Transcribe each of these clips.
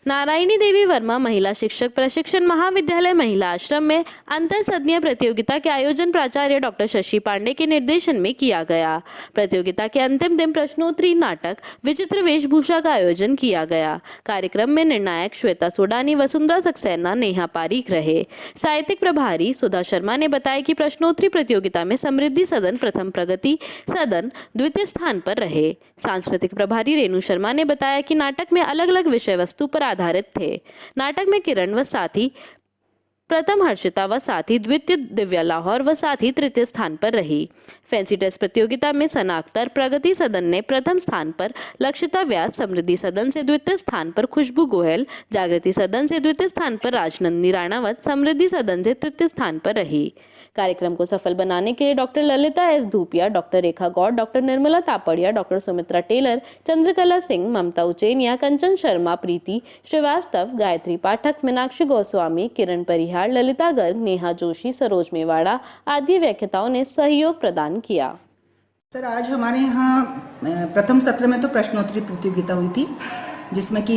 नारायणी देवी वर्मा महिला शिक्षक प्रशिक्षण महाविद्यालय महिला आश्रम में अंतर सदनीय प्रतियोगिता के आयोजन प्राचार्य डॉक्टर शशि पांडे के निर्देशन में किया गया। प्रतियोगिता के अंतिम दिन प्रश्नोत्तरी, नाटक, विचित्र वेशभूषा का आयोजन किया गया। कार्यक्रम में निर्णायक श्वेता सोडानी, वसुंधरा सक्सेना, नेहा पारीक रहे। साहित्यिक प्रभारी सुधा शर्मा ने बताया कि प्रश्नोत्तरी प्रतियोगिता में समृद्धि सदन प्रथम, प्रगति सदन द्वितीय स्थान पर रहे। सांस्कृतिक प्रभारी रेणु शर्मा ने बताया कि नाटक में अलग अलग विषय वस्तु पर आधारित थे। नाटक में किरण व साथी प्रथम, हर्षिता व साथी द्वितीय, दिव्या लाहौर व साथी तृतीय स्थान पर रही। फैंसी ड्रेस प्रतियोगिता में सना अख्तर प्रगति सदन ने प्रथम स्थान पर, लक्षिता व्यास समृद्धि सदन से द्वितीय स्थान पर, खुशबू गोयल जागृति सदन से द्वितीय स्थान पर, राजनंदिनी राणावत समृद्धि सदन से तृतीय स्थान पर रही। कार्यक्रम को सफल बनाने के लिए doctor Lalita S Dhupia, doctor Rekha Gaur, doctor Nirmala Tapadia, doctor Sumitra Taylor, Chandrakala Singh, Mamta Uchenia, Kanchan Sharma, Preeti Srivastava, Gayatri Pathak, Meenakshi Goswami, Kiran Parihar, Lalita Garg, Neha Joshi, Saroj Mewada आदि व्याख्याताओं ने सहयोग प्रदान किया। सर, आज हमारे यहाँ प्रथम सत्र में तो प्रश्नोत्तरी प्रतियोगिता हुई थी जिसमें कि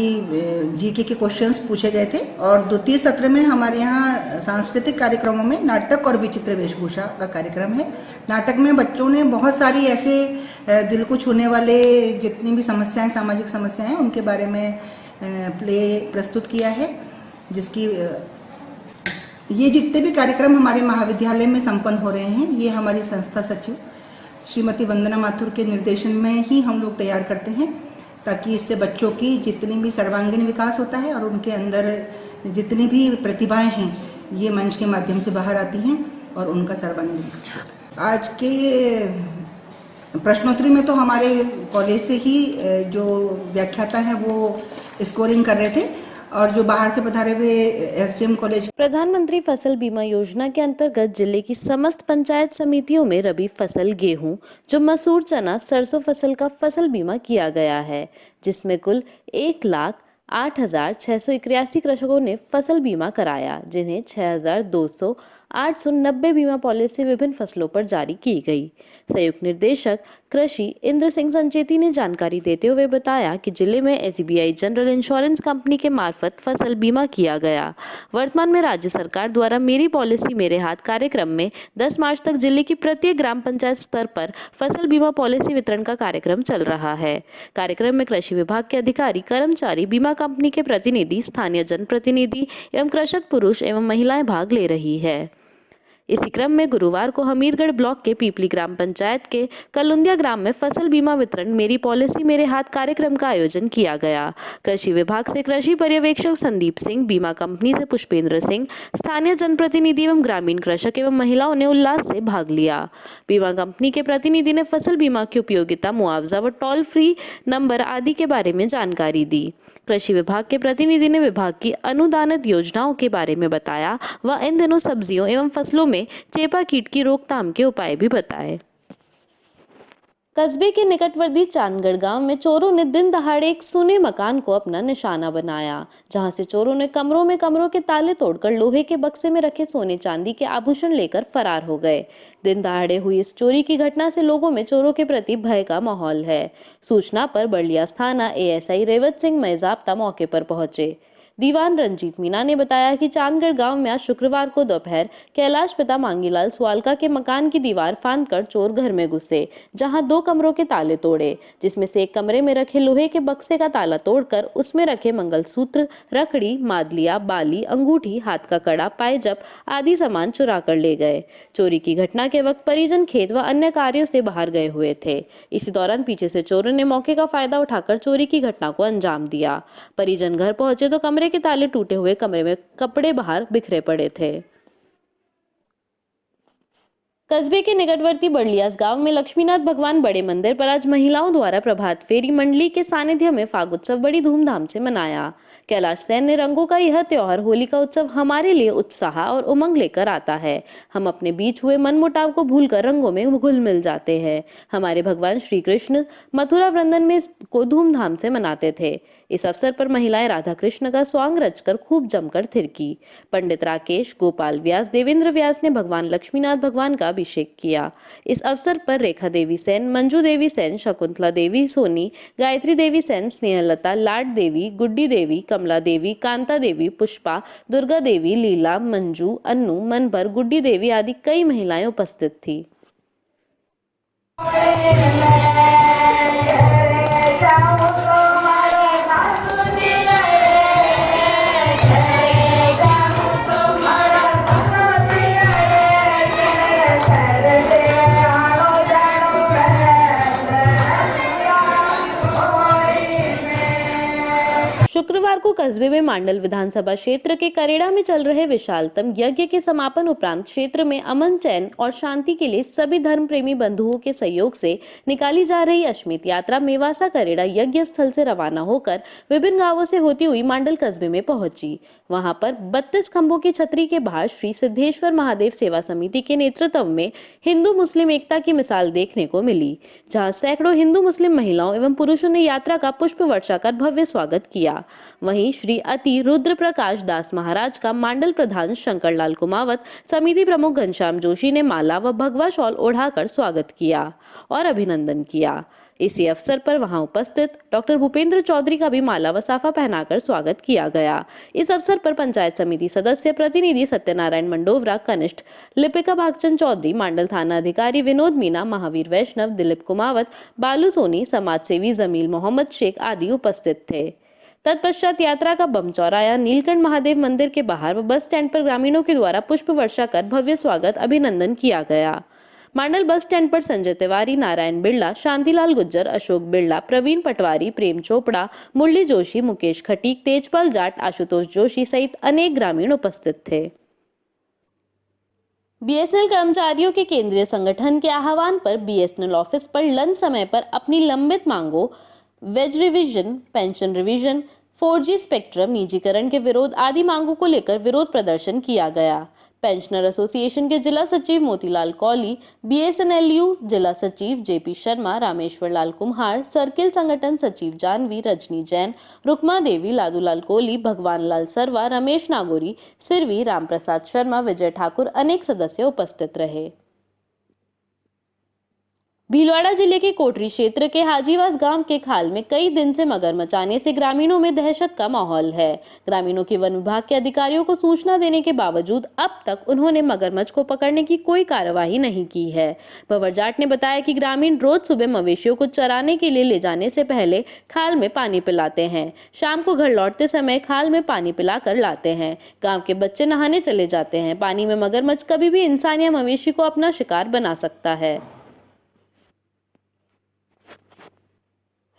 जीके के क्वेश्चंस पूछे गए थे, और द्वितीय सत्र में हमारे यहाँ सांस्कृतिक कार्यक्रमों में नाटक और विचित्र वेशभूषा का कार्यक्रम है। नाटक में बच्चों ने बहुत सारी ऐसे दिल को छूने वाले जितनी भी समस्याएं, सामाजिक समस्याएं हैं, उनके बारे में प्ले प्रस्तुत किया है। जिसकी ये जितने भी कार्यक्रम हमारे महाविद्यालय में संपन्न हो रहे हैं, ये हमारी संस्था सचिव श्रीमती वंदना माथुर के निर्देशन में ही हम लोग तैयार करते हैं, ताकि इससे बच्चों की जितनी भी सर्वांगीण विकास होता है और उनके अंदर जितनी भी प्रतिभाएं हैं ये मंच के माध्यम से बाहर आती हैं और उनका सर्वांगीण विकास होता है। आज के प्रश्नोत्तरी में तो हमारे कॉलेज से ही जो व्याख्याता हैं वो स्कोरिंग कर रहे थे, और जो बाहर से पधारे हुए एसडीएम कॉलेज। प्रधानमंत्री फसल बीमा योजना के अंतर्गत जिले की समस्त पंचायत समितियों में रबी फसल, गेहूं, जो मसूर, चना, सरसों फसल का फसल बीमा किया गया है, जिसमें कुल 1,08,681 कृषकों ने फसल बीमा कराया, जिन्हें 6,208,90 बीमा पॉलिसी विभिन्न फसलों पर जारी की गई। संयुक्त निर्देशक कृषि इंद्र सिंह संचेती ने जानकारी देते हुए बताया कि जिले में एसबीआई जनरल इंश्योरेंस कंपनी के मार्फत फसल बीमा किया गया। वर्तमान में राज्य सरकार द्वारा मेरी पॉलिसी मेरे हाथ कार्यक्रम में 10 मार्च तक जिले की प्रत्येक ग्राम पंचायत स्तर पर फसल बीमा पॉलिसी वितरण का कार्यक्रम चल रहा है। कार्यक्रम में कृषि विभाग के अधिकारी, कर्मचारी, बीमा कंपनी के प्रतिनिधि, स्थानीय जनप्रतिनिधि एवं कृषक पुरुष एवं महिलाएं भाग ले रही है। इसी क्रम में गुरुवार को हमीरगढ़ ब्लॉक के पीपली ग्राम पंचायत के कलुंदिया ग्राम में फसल बीमा वितरण मेरी पॉलिसी मेरे हाथ कार्यक्रम का आयोजन किया गया। कृषि विभाग से कृषि पर्यवेक्षक संदीप सिंह, बीमा कंपनी से पुष्पेंद्र सिंह, स्थानीय जनप्रतिनिधि एवं ग्रामीण कृषक एवं महिलाओं ने उल्लास से भाग लिया। बीमा कंपनी के प्रतिनिधि ने फसल बीमा की उपयोगिता, मुआवजा व टोल फ्री नंबर आदि के बारे में जानकारी दी। कृषि विभाग के प्रतिनिधि ने विभाग की अनुदानित योजनाओं के बारे में बताया व इन दिनों सब्जियों एवं फसलों में चेपा कीट की रोकथाम के उपाय भी बताए। कस्बे के निकटवर्ती चांदगढ़ गांव में चोरों ने दिन दहाड़े एक सूने मकान को अपना निशाना बनाया, जहां से चोरों ने कमरों के ताले तोड़कर लोहे के बक्से में रखे सोने चांदी के आभूषण लेकर फरार हो गए। दिन दहाड़े हुई इस चोरी की घटना से लोगों में चोरों के प्रति भय का माहौल है। सूचना पर बड़लियास थाना एएसआई रेवत सिंह मेजाब्ता मौके पर पहुंचे। दीवान रंजीत मीना ने बताया कि चांदगढ़ गांव में आज शुक्रवार को दोपहर कैलाश पिता मांगीलाल स्वालका के मकान की दीवार फांदकर चोर घर में घुसे, जहां 2 कमरों के ताले तोड़े, जिसमें से एक कमरे में रखे लोहे के बक्से का ताला तोड़कर उसमें रखे मंगलसूत्र, रखड़ी, मादलिया, बाली, अंगूठी, हाथ का कड़ा, पायजप आदि सामान चुरा कर ले गए। चोरी की घटना के वक्त परिजन खेत व अन्य कार्यों से बाहर गए हुए थे। इसी दौरान पीछे से चोरों ने मौके का फायदा उठाकर चोरी की घटना को अंजाम दिया। परिजन घर पहुंचे तो कमरे के ताले टूटे हुए, कमरे में कपड़े बाहर बिखरे पड़े थे। कस्बे के निकटवर्ती बड़लियास गांव में लक्ष्मीनाथ भगवान बड़े मंदिर पर आज महिलाओं द्वारा प्रभात फेरी मंडली के सानिध्य में फागोत्सव बड़ी धूमधाम से मनाया। कैलाश सैन ने रंगों का यह त्योहार, होली का उत्सव हमारे लिए उत्साह और उमंग लेकर आता है। हम अपने बीच हुए मनमुटाव को भूलकर रंगों में घुल मिल जाते हैं। हमारे भगवान श्री कृष्ण मथुरा वृंदन में को धूमधाम से मनाते थे। इस अवसर पर महिलाएं राधा कृष्ण का सॉन्ग रचकर खूब जमकर थिरकी। पंडित राकेश, गोपाल व्यास, देवेंद्र व्यास ने भगवान लक्ष्मीनाथ भगवान का अभिषेक किया। इस अवसर पर रेखा देवी सेन, मंजू देवी सेन, शकुंतला देवी सोनी, गायत्री देवी सेन, स्नेहलता, लाड देवी, गुड्डी देवी, कमला देवी, कांता देवी, पुष्पा, दुर्गा देवी, लीला, मंजू, अन्नू, मनभर, गुड्डी देवी आदि कई महिलाएं उपस्थित थी। शुक्रवार को कस्बे में मांडल विधानसभा क्षेत्र के करेड़ा में चल रहे विशालतम यज्ञ के समापन उपरांत क्षेत्र में अमन, चैन और शांति के लिए सभी धर्म प्रेमी बंधुओं के सहयोग से निकाली जा रही अश्मित यात्रा मेवासा करेड़ा यज्ञ स्थल से रवाना होकर विभिन्न गांवों से होती हुई मांडल कस्बे में पहुंची। वहां पर 32 खंभों की छतरी के बाहर श्री सिद्धेश्वर महादेव सेवा समिति के नेतृत्व में हिंदू मुस्लिम एकता की मिसाल देखने को मिली, जहां सैकड़ों हिंदू मुस्लिम महिलाओं एवं पुरुषों ने यात्रा का पुष्प वर्षा कर भव्य स्वागत किया। वहीं श्री अति रुद्र प्रकाश दास महाराज का मांडल प्रधान शंकरलाल कुमावत, समिति प्रमुख घनश्याम जोशी ने माला व भगवा शॉल ओढ़ाकर स्वागत किया और अभिनंदन किया। इसी अवसर पर वहां उपस्थित डॉक्टर भूपेंद्र चौधरी का भी माला व साफा पहनाकर स्वागत किया गया। इस अवसर पर पंचायत समिति सदस्य प्रतिनिधि सत्यनारायण मंडोवरा, कनिष्ठ लिपिका भागचंद चौधरी, मांडल थाना अधिकारी विनोद मीना, महावीर वैष्णव, दिलीप कुमावत, बालू सोनी, समाज सेवी जमील मोहम्मद शेख आदि उपस्थित थे। तत्पश्चात यात्रा का बम चौराया नीलकंठ महादेव मंदिर के बाहर व बस स्टैंड पर ग्रामीणों के द्वारा पुष्प वर्षा कर भव्य स्वागत अभिनंदन किया गया। मांडल बस स्टैंड पर संजय तिवारी, नारायण बिरला, शांतिलाल गुज्जर, अशोक बिरला, प्रवीण पटवारी, प्रेम चोपड़ा, मुरली जोशी, मुकेश खटीक, तेजपाल जाट, आशुतोष जोशी सहित अनेक ग्रामीण उपस्थित थे। बीएसएनएल कर्मचारियों के केंद्रीय संगठन के आह्वान पर बीएसएनएल ऑफिस पर लंच समय पर अपनी लंबित मांगों veg revision, pension revision, 4G spectrum निजीकरण के विरोध आदि मांगों को लेकर विरोध प्रदर्शन किया गया। पेंशनर एसोसिएशन के जिला सचिव मोतीलाल कौली, बीएसएनएलयू जिला सचिव जेपी शर्मा, रामेश्वर लाल कुम्हार, सर्किल संगठन सचिव जानवी, रजनी जैन, रुकमा देवी, लादूलाल कोहली, भगवान लाल सरवा, रमेश नागोरी, सिरवी, रामप्रसाद शर्मा, विजय ठाकुर अनेक सदस्य उपस्थित रहे। भीलवाड़ा जिले के कोटरी क्षेत्र के हाजीवास गांव के खाल में कई दिन से मगरमच्छ आने से ग्रामीणों में दहशत का माहौल है। ग्रामीणों की वन विभाग के अधिकारियों को सूचना देने के बावजूद अब तक उन्होंने मगरमच्छ को पकड़ने की कोई कार्यवाही नहीं की है। भंवर जाट ने बताया कि ग्रामीण रोज सुबह मवेशियों को चराने के लिए ले जाने से पहले खाल में पानी पिलाते हैं। शाम को घर लौटते समय खाल में पानी पिलाकर लाते हैं। गाँव के बच्चे नहाने चले जाते हैं। पानी में मगरमच्छ कभी भी इंसान या मवेशी को अपना शिकार बना सकता है।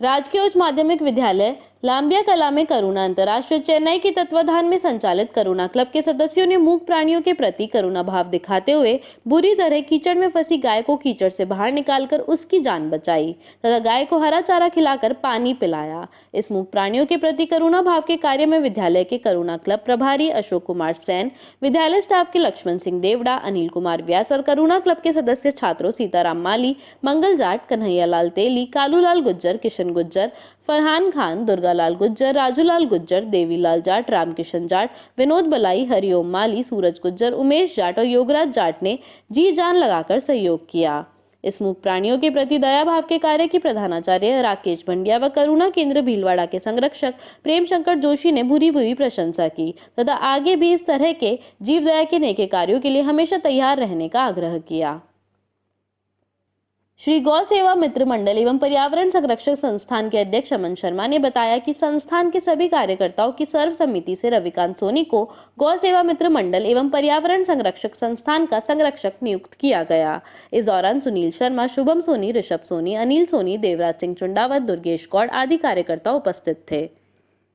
राजकीय उच्च माध्यमिक विद्यालय लांबिया कला में करुणा अंतर्राष्ट्रीय चेन्नई के तत्वाधान में संचालित करुणा क्लब के सदस्यों ने मूक प्राणियों के प्रति करुणा भाव दिखाते हुए बुरी तरह कीचड़ में फंसी गाय को कीचड़ से बाहर निकालकर उसकी जान बचाई तथा गाय को हरा चारा खिलाकर पानी पिलाया। इस मूक प्राणियों के प्रति करुणा भाव के कार्य में विद्यालय के करुणा क्लब प्रभारी अशोक कुमार सेन, विद्यालय स्टाफ के लक्ष्मण सिंह देवड़ा, अनिल कुमार व्यास और करुणा क्लब के सदस्य छात्रों सीताराम माली, मंगल जाट, कन्हैया लाल तेली, कालूलाल गुज्जर, किशन गुज्जर, फरहान खान, दुर्गालाल गुज्जर, राजूलाल गुज्जर, देवीलाल जाट, रामकिशन जाट, विनोद बलाई, हरिओम माली, सूरज गुज्जर, उमेश जाट और योगराज जाट ने जी जान लगाकर सहयोग किया। इस मूक प्राणियों के प्रति दया भाव के कार्य की प्रधानाचार्य राकेश भंडिया व करुणा केंद्र भीलवाड़ा के संरक्षक प्रेम शंकर जोशी ने भूरी भूरी प्रशंसा की तथा आगे भी इस तरह के जीव दया के नेके कार्यों के लिए हमेशा तैयार रहने का आग्रह किया। श्री गौ सेवा मित्र मंडल एवं पर्यावरण संरक्षक संस्थान के अध्यक्ष अमन शर्मा ने बताया कि संस्थान के सभी कार्यकर्ताओं की सर्वसम्मति से रविकांत सोनी को गौ सेवा मित्र मंडल एवं पर्यावरण संरक्षक संस्थान का संरक्षक नियुक्त किया गया। इस दौरान सुनील शर्मा, शुभम सोनी, ऋषभ सोनी, अनिल सोनी, देवराज सिंह चुंडावत, दुर्गेश गौड़ आदि कार्यकर्ता उपस्थित थे।